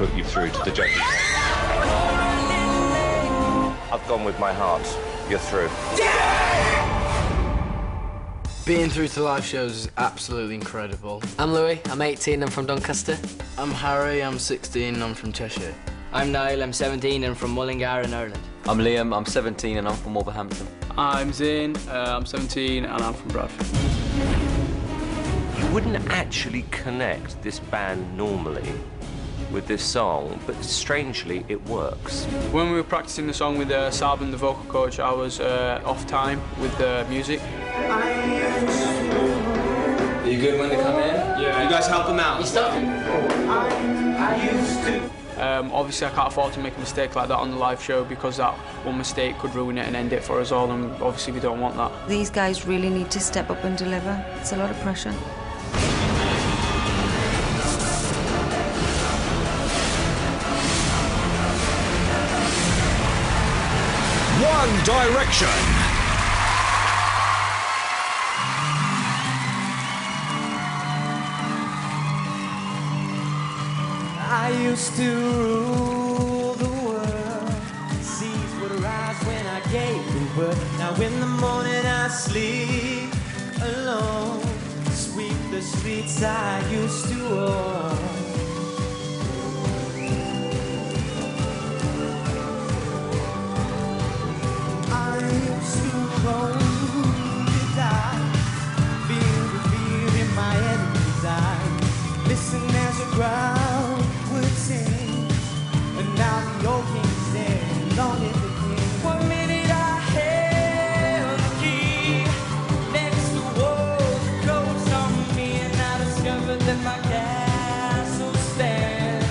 put you through to the judges. I've gone with my heart. You're through. Being through to live shows is absolutely incredible. I'm Louis, I'm 18, I'm from Doncaster. I'm Harry, I'm 16, I'm from Cheshire. I'm Niall, I'm 17 and from Mullingar in Ireland. I'm Liam, I'm 17 and I'm from Wolverhampton. I'm Zane, I'm 17 and I'm from Bradford. You wouldn't actually connect this band normally with this song, but strangely it works. When we were practicing the song with Sabin, the vocal coach, I was off time with the music. Are you good when they come in? Yeah. You guys help them out? You stop. Obviously I can't afford to make a mistake like that on the live show because that one mistake could ruin it and end it for us all, and obviously we don't want that. These guys really need to step up and deliver. It's a lot of pressure. One Direction. I used to rule the world. Seas would rise when I gave the word. Now in the morning I sleep alone. Sweep the streets I used to own. I used to roll the dice, feel the fear in my enemy's eyes. Listen as a crowd would sing, and now the old king's dead, long live the king. 1 minute I held the key, next the walls closed on me, and I discovered that my castle stands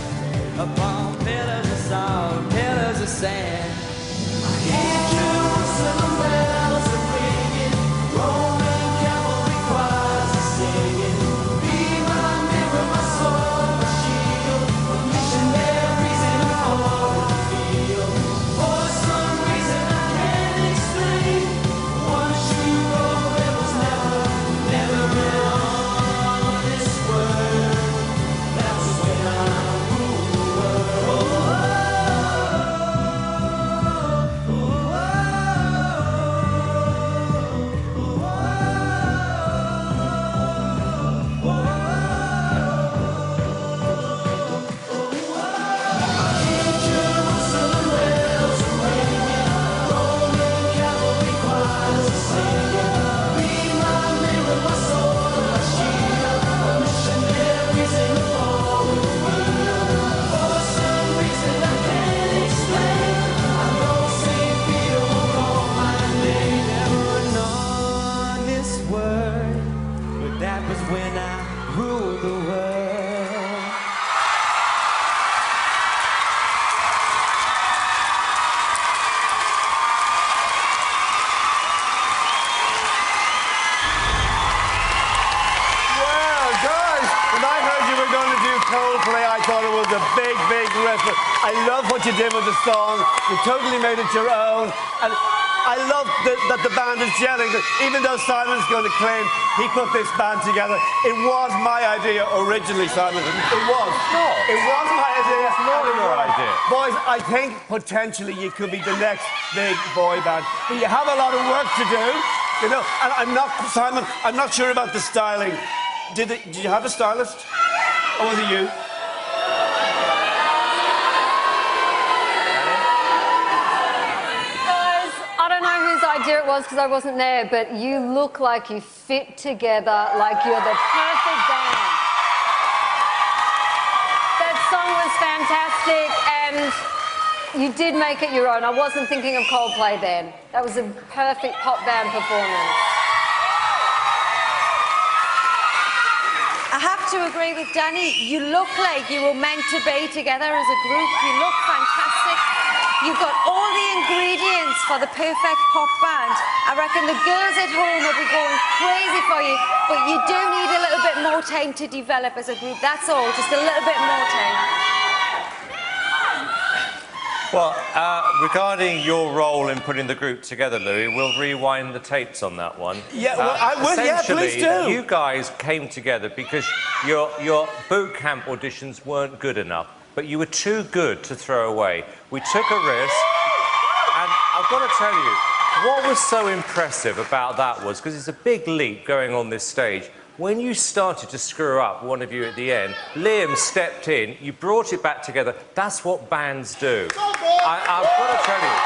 upon pillars of salt, pillars of sand. I hear Jerusalem bells are ringing, Roman cavalry choirs are singing. Be my mirror, my sword, my shield, a missionaries in a foreign field. For some reason I can't explain, once you go there was never an honest word. That was when I ruled the world. That was when I ruled the world. Well, guys, when I heard you were going to do Coldplay, I thought it was a big, big reference. I love what you did with the song. You totally made it your own. And I love that the band is gelling. Even though Simon's going to claim he put this band together, it was my idea originally, Simon. It was. No. It was my idea. It's not your idea. Boys, I think potentially you could be the next big boy band. But you have a lot of work to do. You know, and I'm not, Simon, I'm not sure about the styling. Did you have a stylist? Or was it you? Idea it was because I wasn't there, but you look like you fit together, like you're the perfect band. That song was fantastic, and you did make it your own. I wasn't thinking of Coldplay then. That was a perfect pop band performance. I have to agree with Danny. You look like you were meant to be together as a group. You look fantastic. You've got all the ingredients for the perfect pop band. I reckon the girls at home will be going crazy for you, but you do need a little bit more time to develop as a group. That's all, just a little bit more time. Well, regarding your role in putting the group together, Louis, we'll rewind the tapes on that one. Yeah, well, I will. Yeah, please do. You guys came together because your boot camp auditions weren't good enough. but you were too good to throw away. We took a risk, and I've got to tell you, what was so impressive about that was, because it's a big leap going on this stage, when you started to screw up, one of you at the end, Liam stepped in, you brought it back together. That's what bands do. I've got to tell you.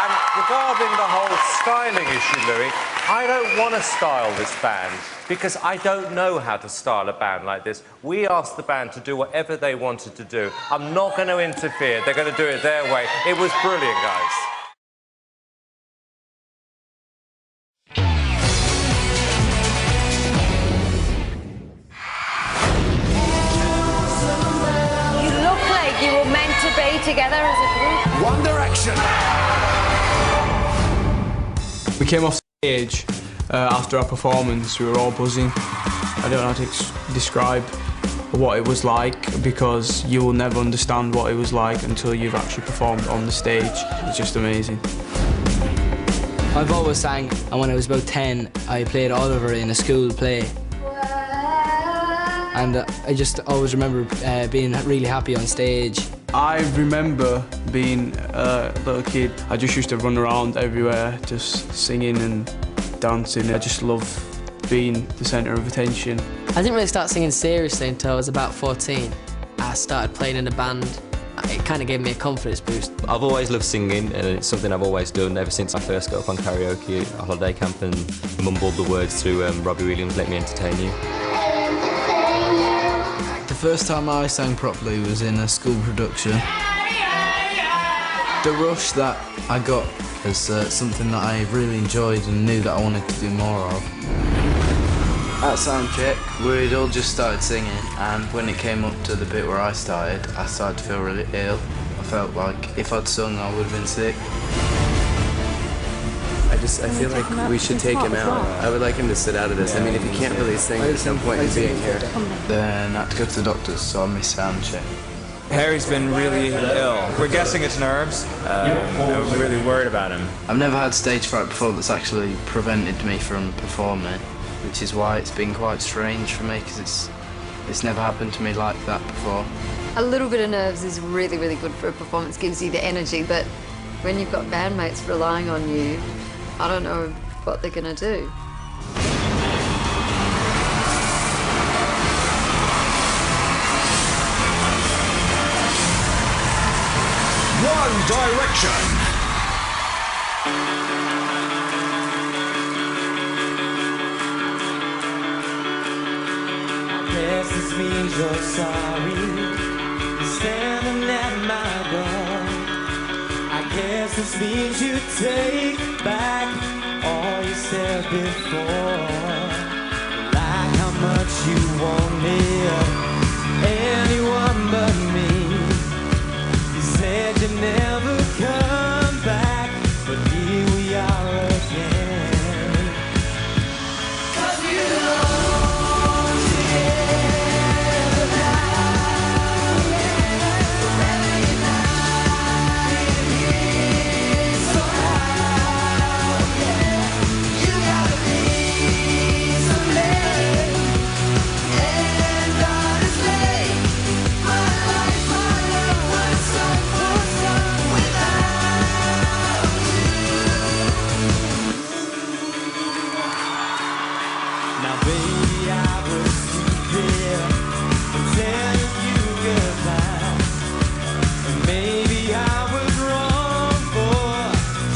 And regarding the whole styling issue, Louis, I don't want to style this band because I don't know how to style a band like this. We asked the band to do whatever they wanted to do. I'm not going to interfere. They're going to do it their way. It was brilliant, guys. You were meant to be together as a group. One Direction. We came off stage after our performance. We were all buzzing. I don't know how to describe what it was like because you will never understand what it was like until you've actually performed on the stage. It's just amazing. I've always sang, and when I was about 10, I played Oliver in a school play. And I just always remember being really happy on stage. I remember being a little kid. I just used to run around everywhere, just singing and dancing. I just love being the centre of attention. I didn't really start singing seriously until I was about 14. I started playing in a band. It kind of gave me a confidence boost. I've always loved singing, and it's something I've always done ever since I first got up on karaoke at a holiday camp and mumbled the words through Robbie Williams' Let Me Entertain You. The first time I sang properly was in a school production. The rush that I got was something that I really enjoyed and knew that I wanted to do more of. At soundcheck, we'd all just started singing, and when it came up to the bit where I started to feel really ill. I felt like if I'd sung, I would have been sick. I feel like we should take him out. I would like him to sit out of this. I mean, if he can't really sing, there's no point in being here. Then I had to go to the doctors, so I missed soundcheck. Harry's been really ill. We're guessing it's nerves. I'm really worried about him. I've never had stage fright before that's actually prevented me from performing, which is why it's been quite strange for me, because it's never happened to me like that before. A little bit of nerves is really, really good for a performance, gives you the energy, but when you've got bandmates relying on you, I don't know what they're going to do. One Direction. I guess this means you're sorry. You're standing at my door. I guess this means you take back all you said before. Like how much you wanted anyone but me. You said you'd never come back, but here we are again. 'Cause you belong together now, forever united here somehow, yeah. You gotta be someday, and honestly, my life, my love was sung for some without you. Now, baby, I was stupid for telling you goodbye, and maybe I was wrong for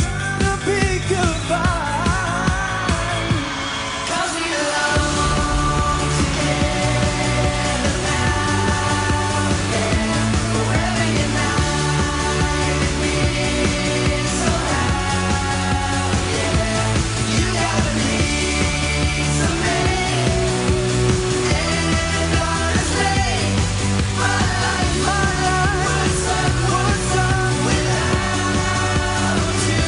trying to pick a fight. 'Cause we belong together now, yeah. Forever united here somehow, yeah. You gotta be someday, and honestly, my life was sung without you.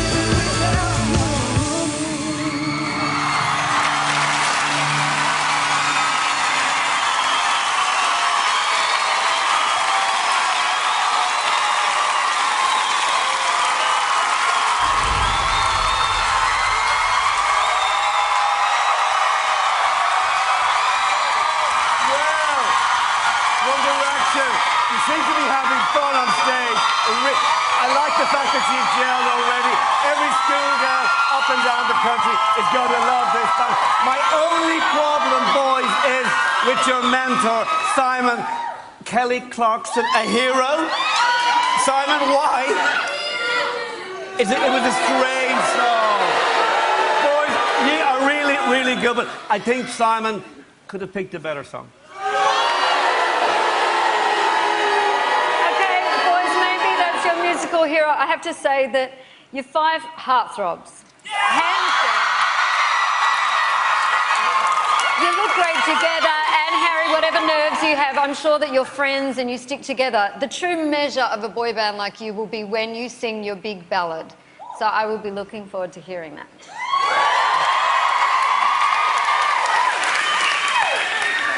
One Direction. You seem to be having fun on stage. I like the fact that you've gelled already. Every schoolgirl up and down the country is going to love this band. My only problem, boys, is with your mentor, Simon Kelly Clarkson, a hero. Simon, why? It was a strange song. Boys, you are really, really good, but I think Simon could have picked a better song. Musical hero. I have to say that you're 5 heartthrobs. Hands down. You look great together, and Harry, whatever nerves you have, I'm sure that you're friends and you stick together. The true measure of a boy band like you will be when you sing your big ballad. So I will be looking forward to hearing that.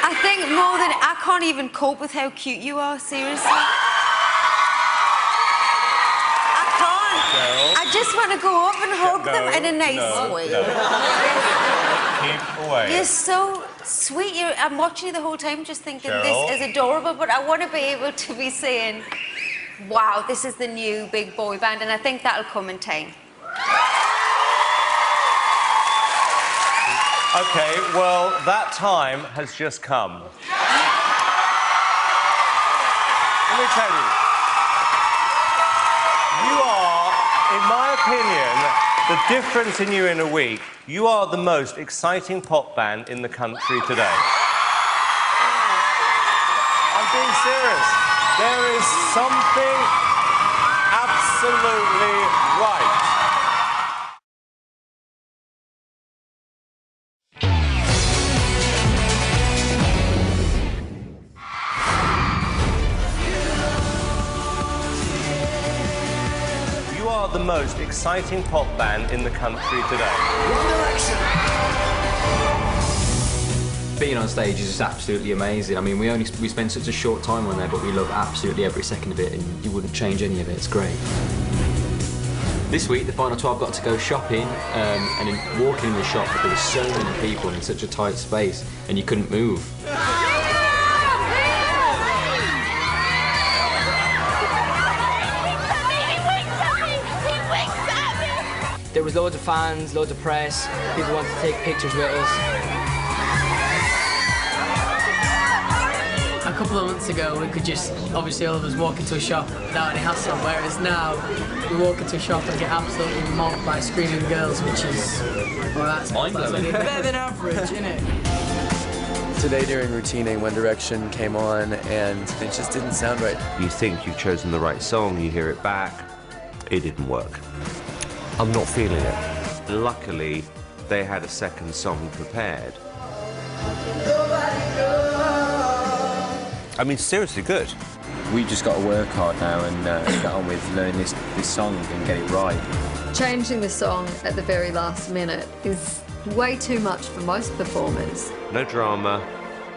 I think more than... I can't even cope with how cute you are, seriously. I just want to go up and hug them in a nice way. Keep away. You're so sweet. I'm watching you the whole time just thinking this is adorable, but I want to be able to be saying, wow, this is the new big boy band, and I think that'll come in time. Okay, well, that time has just come. Let me tell you. You are, in my opinion, the difference in you in a week. You are the most exciting pop band in the country today. I'm being serious. There is something absolutely right. The most exciting pop band in the country today. One Direction. Being on stage is just absolutely amazing. I mean, we spent such a short time on there, but we love absolutely every second of it, and you wouldn't change any of it. It's great. This week, the final 12 got to go shopping, and walking in the shop, but there were so many people in such a tight space, and you couldn't move. There was loads of fans, loads of press, people wanted to take pictures with us. A couple of months ago, we could just, obviously all of us walk into a shop without any hassle, whereas now, we walk into a shop and get absolutely mocked by screaming girls, which is, well, that's mind-blowing. Better than average, isn't it? Today during routining, One Direction came on and it just didn't sound right. You think you've chosen the right song, you hear it back, it didn't work. I'm not feeling it. Luckily, they had a second song prepared. I mean, seriously good. We just got to work hard now and get on with learning this song and get it right. Changing the song at the very last minute is way too much for most performers. No drama,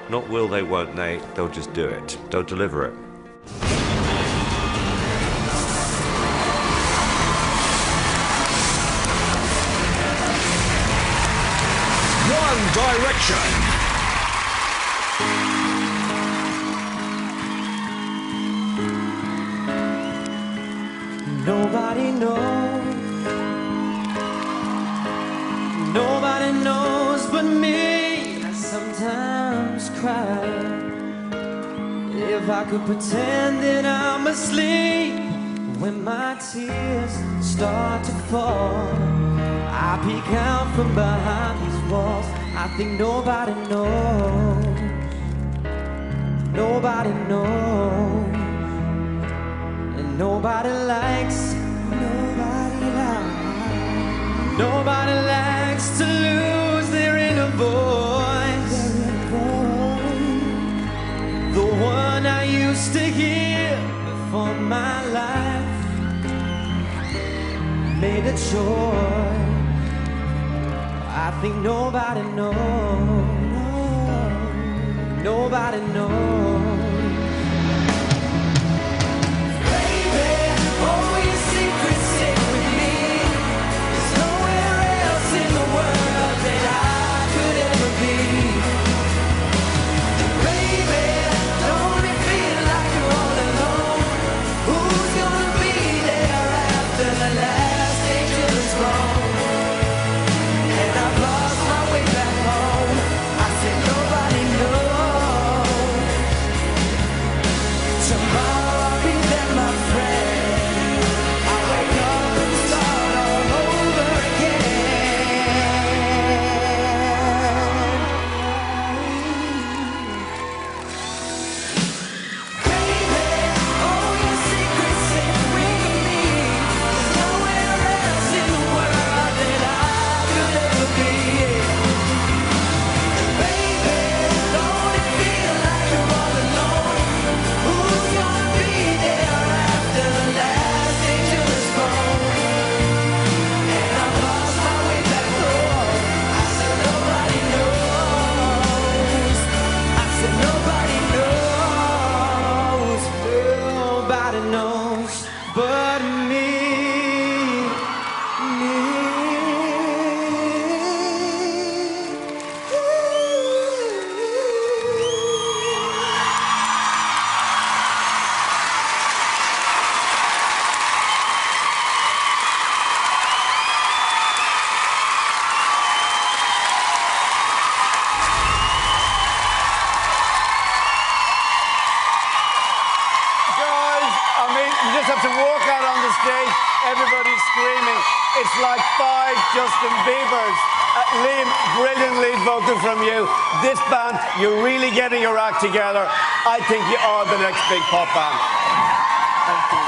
not will they, won't they, they'll just do it. They'll deliver it. One Direction. Nobody knows. Nobody knows but me. I sometimes cry. If I could pretend that I'm asleep, when my tears start to fall, I peek out from behind these walls. I think nobody knows. Nobody knows. And nobody likes. Nobody likes to lose their inner voice. The one I used to hear before my life made a choice. I think nobody knows. Nobody knows. Baby, all your secrets stay with me. There's nowhere else in the world that I could ever be. Baby, don't it feel like you're all alone? have to walk out on the stage, everybody's screaming. It's like 5 Justin Biebers. Liam, brilliant lead vocal from you. This band, you're really getting your act together. I think you are the next big pop band. Thank you.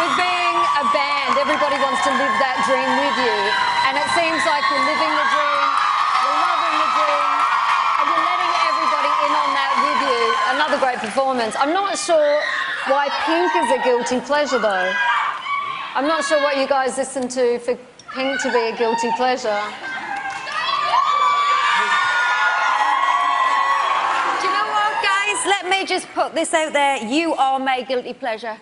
With being a band, everybody wants to live that dream with you. And it seems like you're living the dream, you're loving the dream, and you're letting everybody in on that with you. Another great performance. I'm not sure why Pink is a guilty pleasure, though. I'm not sure what you guys listen to for Pink to be a guilty pleasure. Do you know what, guys? Let me just put this out there. You are my guilty pleasure.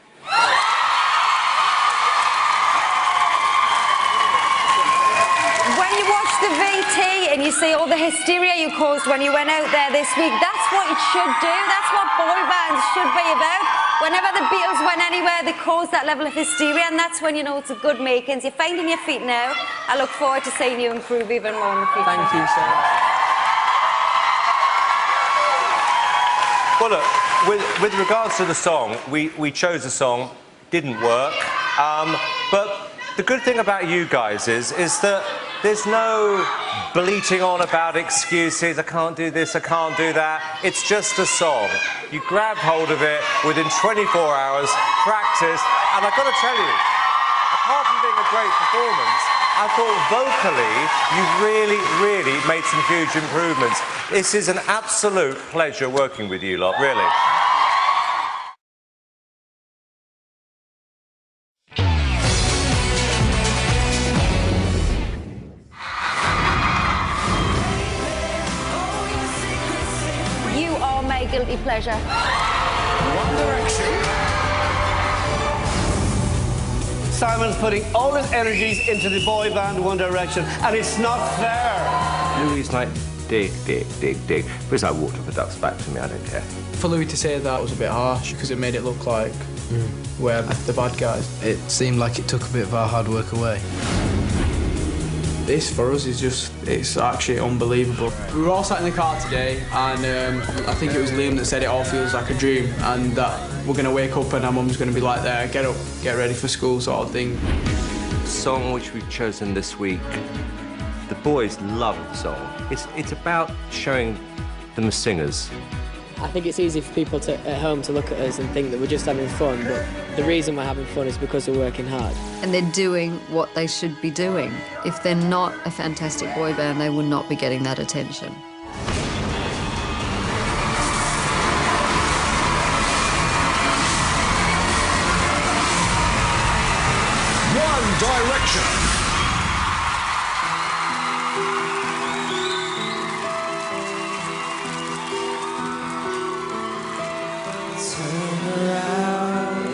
When you watch the VT and you see all the hysteria you caused when you went out there this week, that's what it should do. That's what boy bands should be about. Whenever the Beatles went anywhere, they caused that level of hysteria, and that's when you know it's a good makings. You're finding your feet now. I look forward to seeing you improve even more in the future. Thank you so much. Well, look, with regards to the song, we chose a song, didn't work, but the good thing about you guys is that there's no bleating on about excuses, I can't do this, I can't do that. It's just a song. You grabbed hold of it within 24 hours, practice, and I've got to tell you, apart from being a great performance, I thought vocally you've really made some huge improvements. This is an absolute pleasure working with you lot, really. You are my guilty pleasure. One Direction. Simon's putting all his energies into the boy band One Direction, and it's not fair. Louis like, dig. But it's like water for ducks back to me, I don't care. For Louis to say that was a bit harsh because it made it look like we're the bad guys. It seemed like it took a bit of our hard work away. This for us is just, it's actually unbelievable. We were all sat in the car today and I think it was Liam that said it all feels like a dream and that we're going to wake up and our mum's going to be like there, get up, get ready for school sort of thing. The song which we've chosen this week, the boys love the song. It's about showing them as singers. I think it's easy for people at home to look at us and think that we're just having fun, but the reason we're having fun is because we're working hard. And they're doing what they should be doing. If they're not a fantastic boy band, they would not be getting that attention. One Direction.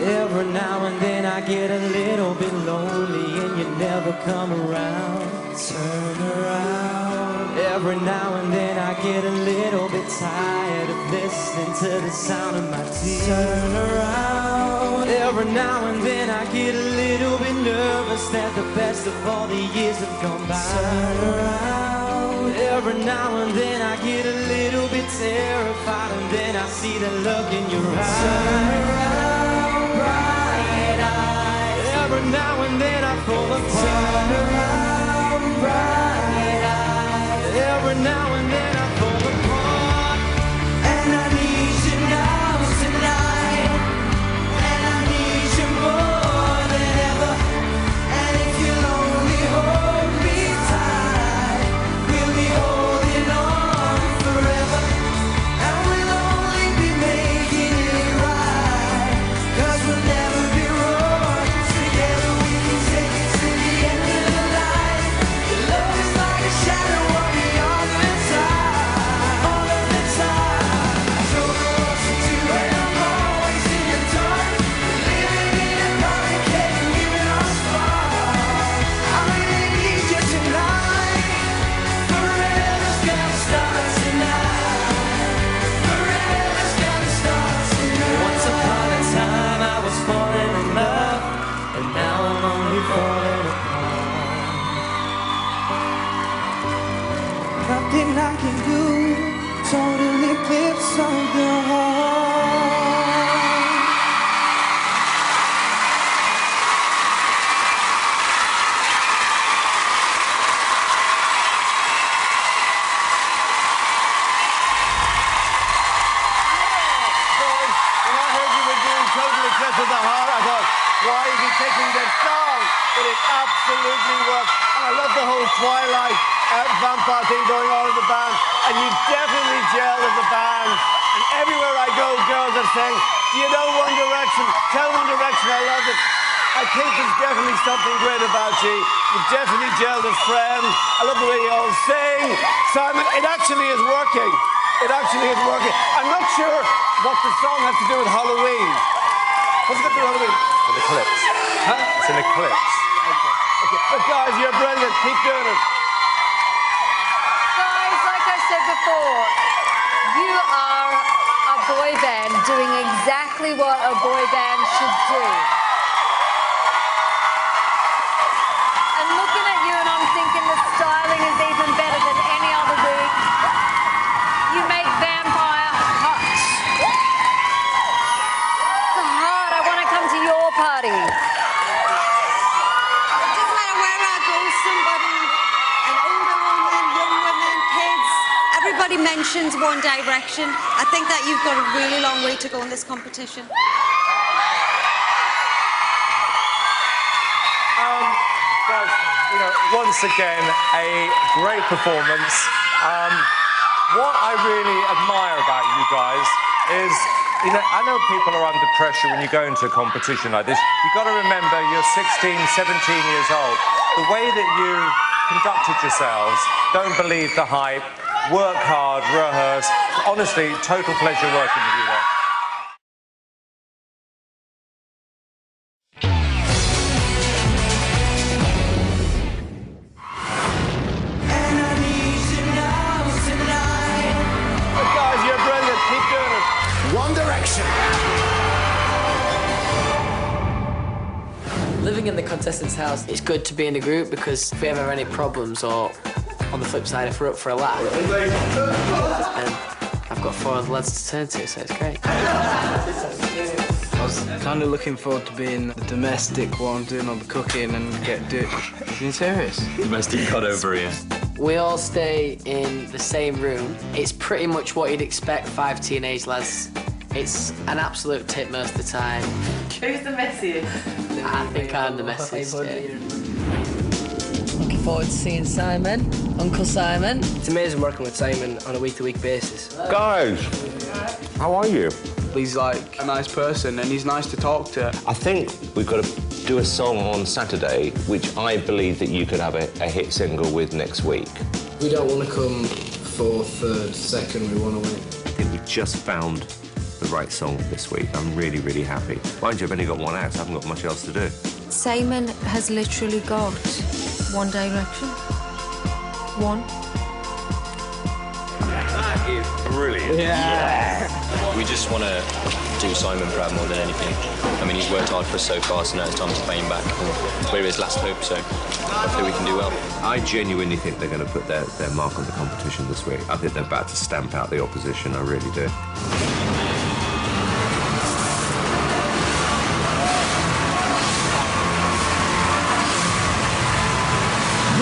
Every now and then I get a little bit lonely and you never come around. Turn around. Every now and then I get a little bit tired of listening to the sound of my tears. Turn around. Every now and then I get a little bit nervous that the best of all the years have gone by. Turn around. Every now and then I get a little bit terrified and then I see the look in your eyes. Turn around, bright eyes. Every now and then I fall apart. Turn around, bright eyes. Every now and then I fall apart. And I need you now tonight. And I need you more than ever. And if you'll only hold me tight, we'll be holding on forever. And we'll only be making it right. 'Cause we'll never be wrong. Together we can take it to the end of the line. Your love is like a shadow on me all the time. All of the time. I don't know what to do and I'm always in the dark. Living in a complicated living on spark. I really need you tonight. Forever's gonna start tonight. Forever's gonna start tonight. Once upon a time I was falling in love, and now I'm only falling apart. Nothing I can do totally clips on the heart. close to the heart. I thought, why is he taking this song? But it absolutely worked. And I love the whole Twilight vampire thing going on in the band. And you definitely gelled as a band. And everywhere I go, girls are saying, do you know One Direction? Tell One Direction I love it. I think there's definitely something great about you. You've definitely gelled as friends. I love the way you all sing. Simon, it actually is working. It actually is working. I'm not sure what the song has to do with Halloween. What's it got to do with Halloween? An eclipse. Huh? It's an eclipse. Okay. But guys, you're brilliant. Keep doing it. Guys, like I said before, you are a boy band doing exactly what a boy band should do. And looking at you and I'm thinking the styling is even better than any other week. You make Vampire hot. It's hard. I want to come to your party. It doesn't matter where I go, somebody, an older woman, young women, kids, everybody mentions One Direction. I think that you've got a really long way to go in this competition. Guys, you know, once again, a great performance. What I really admire about you guys is, you know, I know people are under pressure when you go into a competition like this. You've got to remember you're 16, 17 years old. The way that you conducted yourselves, don't believe the hype, work hard, rehearse. Honestly, total pleasure working with you there. Living in the contestants' house, it's good to be in a group because if we ever have any problems or, on the flip side, if we're up for a laugh, then I've got 4 other lads to turn to, so it's great. I was kind of looking forward to being the domestic one, doing all the cooking and being serious. Domestic cut over here. We all stay in the same room. It's pretty much what you'd expect 5 teenage lads. It's an absolute tip most of the time. Who's the messiest? I think I'm the messiest, yeah. Looking forward to seeing Simon, Uncle Simon. It's amazing working with Simon on a week-to-week basis. Guys, how are you? He's like a nice person and he's nice to talk to. I think we've got to do a song on Saturday, which I believe that you could have a hit single with next week. We don't want to come 4th, 3rd, 2nd, we want to win. I think we just found the right song this week. I'm really, really happy. Mind you, I've only got one act, I haven't got much else to do. Simon has literally got One Direction. One. That is brilliant. Yeah. We just want to do Simon proud more than anything. I mean, he's worked hard for us so far, so now it's time to pay him back. We're his last hope, so hopefully we can do well. I genuinely think they're going to put their mark on the competition this week. I think they're about to stamp out the opposition, I really do.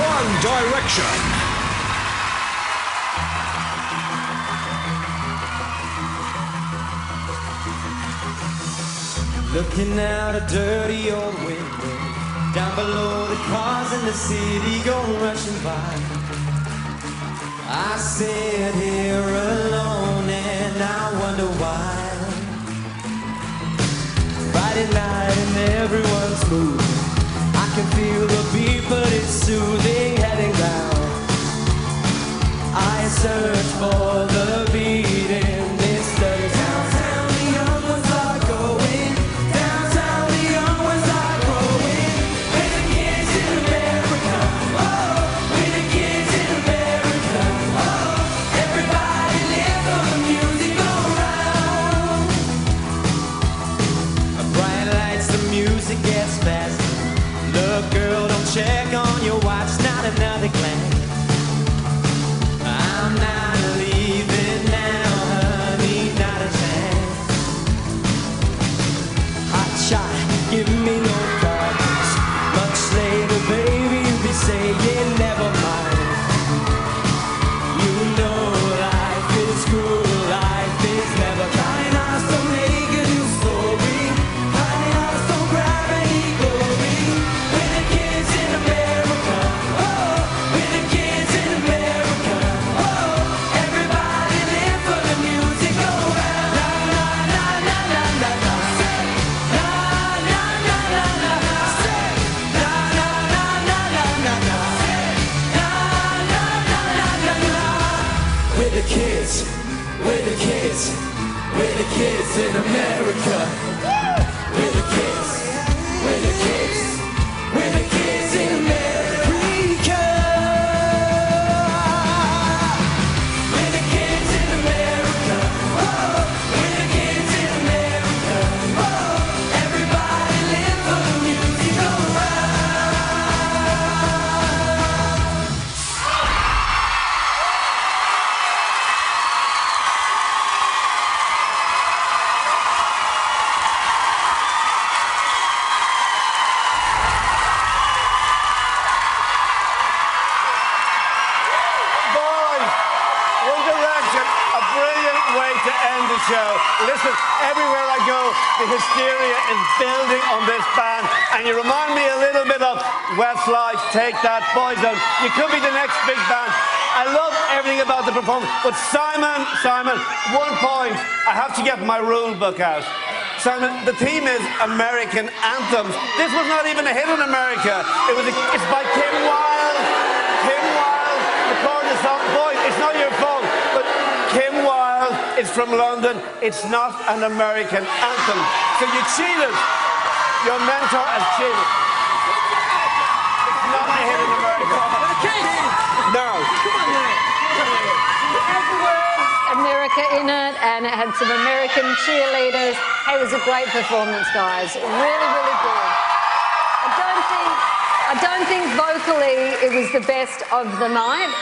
One Direction. Looking out a dirty old window, down below the cars in the city go rushing by. I sit here alone and I wonder why. Friday night and everyone's moving. I can feel the beat, but it's soothing, heading down. I search for the beat in this dirty town. The young ones are going. Downtown, the young ones are growing. We're the kids in America. Oh, we're the kids in America. Oh, everybody let the music go round. Bright lights, the music gets faster. Look, girl, don't check on your watch, not another glance. I'm not leaving. kids, we're the kids, we're the kids in America. We're the kids, we're the kids, we're the kids in America. We're the kids in America. Oh, we're the kids in America. Oh, everybody live for the music show. Listen, everywhere I go, the hysteria is building on this band, and you remind me a little bit of Westlife, Take That, Boyzone. You could be the next big band. I love everything about the performance, but Simon, 1 point. I have to get my rule book out. Simon, the theme is American anthems. This was not even a hit in America. It's by Kim Wilde. Kim Wilde recorded the song. Boys, it's not your fault, but Kim Wilde is from London. It's not an American anthem. So you cheated. Your mentor has cheated. It's not a hit in America. No. America in it, and it had some American cheerleaders. Hey, it was a great performance, guys. Really, really good. I don't think vocally it was the best of the night,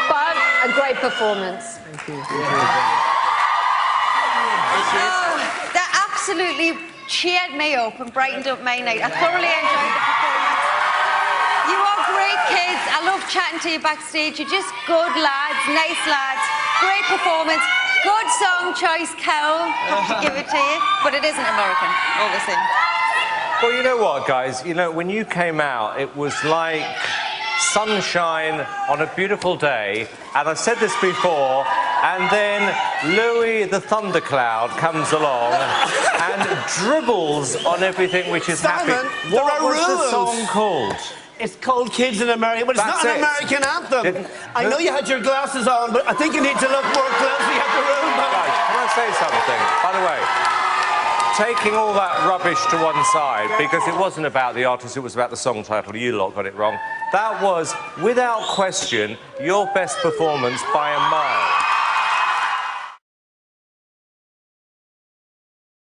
but a great performance. Thank you. That absolutely cheered me up and brightened up my night. I thoroughly enjoyed the performance. You are great kids. I love chatting to you backstage. You're just good lads, nice lads. Great performance. Good song choice, Kel. Have to give it to you. But it isn't American, all the same. Well, you know what, guys? You know, when you came out, it was like sunshine on a beautiful day. And I've said this before, and then Louis the Thundercloud comes along and dribbles on everything which is Simon, happy. there What are was rules. the song called? It's called Kids in America, but it's That's not an it. American anthem. I know you had your glasses on, but I think you need to look more closely at the room. Guys, can I say something? By the way, taking all that rubbish to one side, because it wasn't about the artist, it was about the song title. You lot got it wrong. That was, without question, your best performance by a mile.